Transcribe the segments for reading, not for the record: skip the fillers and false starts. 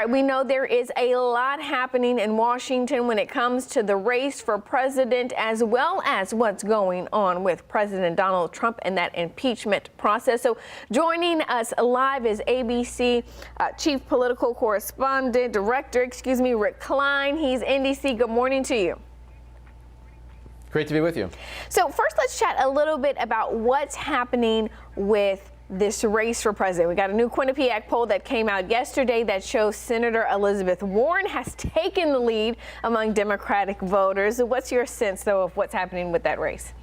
We know there is a lot happening in Washington when it comes to the race for president, as well as what's going on with President Donald Trump and that impeachment process. So joining us live is ABC Chief Political Correspondent, Director, Rick Klein. He's in D.C. Good morning to you. Great to be with you. So first, let's chat a little bit about what's happening with this race for president. We got a new Quinnipiac poll that came out yesterday that shows Senator Elizabeth Warren has taken the lead among Democratic voters. What's your sense, though, of what's happening with that race?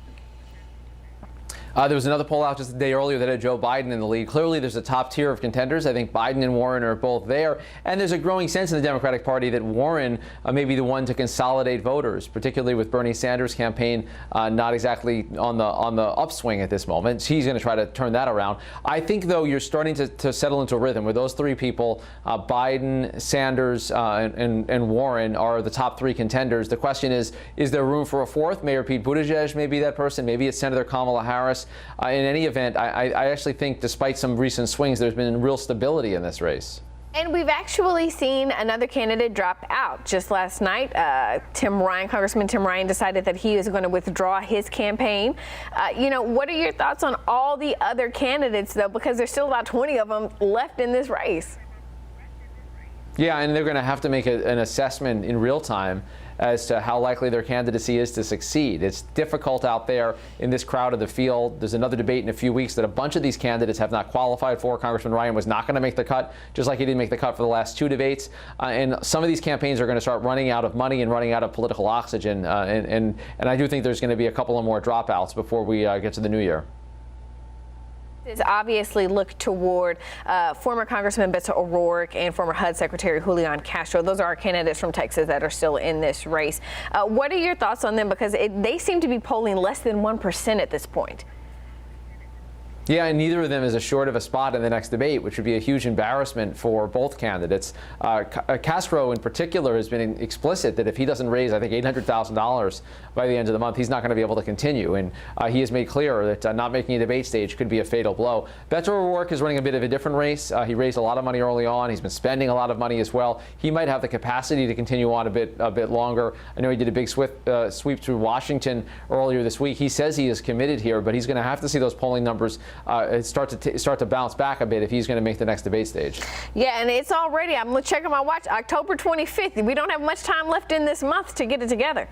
There was another poll out just a day earlier that had Joe Biden in the lead. Clearly, there's a top tier of contenders. I think Biden and Warren are both there. And there's a growing sense in the Democratic Party that Warren may be the one to consolidate voters, particularly with Bernie Sanders' campaign not exactly on the upswing at this moment. He's going to try to turn that around. I think, though, you're starting to settle into a rhythm where those three people, Biden, Sanders, and Warren, are the top three contenders. The question is there room for a fourth? Mayor Pete Buttigieg may be that person. Maybe it's Senator Kamala Harris. In any event, I actually think, despite some recent swings, there's been real stability in this race. And we've actually seen another candidate drop out. Just last night, Congressman Tim Ryan decided that he is going to withdraw his campaign. What are your thoughts on all the other candidates, though, because there's still about 20 of them left in this race? Yeah, and they're going to have to make an assessment in real time as to how likely their candidacy is to succeed. It's difficult out there in this crowd of the field. There's another debate in a few weeks that a bunch of these candidates have not qualified for. Congressman Ryan was not going to make the cut, just like he didn't make the cut for the last two debates. And some of these campaigns are going to start running out of money and running out of political oxygen. And I do think there's going to be a couple of more dropouts before we get to the new year. Is obviously look toward former Congressman Beto O'Rourke and former HUD Secretary Julian Castro. Those are our candidates from Texas that are still in this race. What are your thoughts on them? Because they seem to be polling less than 1% at this point. Yeah, and neither of them is assured of a spot in the next debate, which would be a huge embarrassment for both candidates. Castro, in particular, has been explicit that if he doesn't raise, I think, $800,000 by the end of the month, he's not going to be able to continue. And he has made clear that not making a debate stage could be a fatal blow. Beto O'Rourke is running a bit of a different race. He raised a lot of money early on. He's been spending a lot of money as well. He might have the capacity to continue on a bit longer. I know he did a big sweep through Washington earlier this week. He says he is committed here, but he's going to have to see those polling numbers start to bounce back a bit if he's going to make the next debate stage. Yeah, and it's already, I'm checking my watch, October 25th. We don't have much time left in this month to get it together.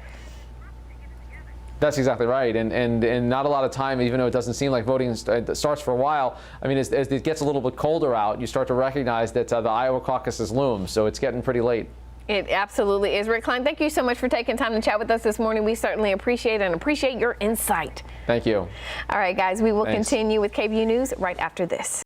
That's exactly right, and not a lot of time, even though it doesn't seem like voting starts for a while. I mean, as it gets a little bit colder out, you start to recognize that the Iowa caucuses loom, so it's getting pretty late. It absolutely is. Rick Klein, thank you so much for taking time to chat with us this morning. We certainly appreciate it and appreciate your insight. Thank you. All right, guys, we will continue with KVUE News right after this.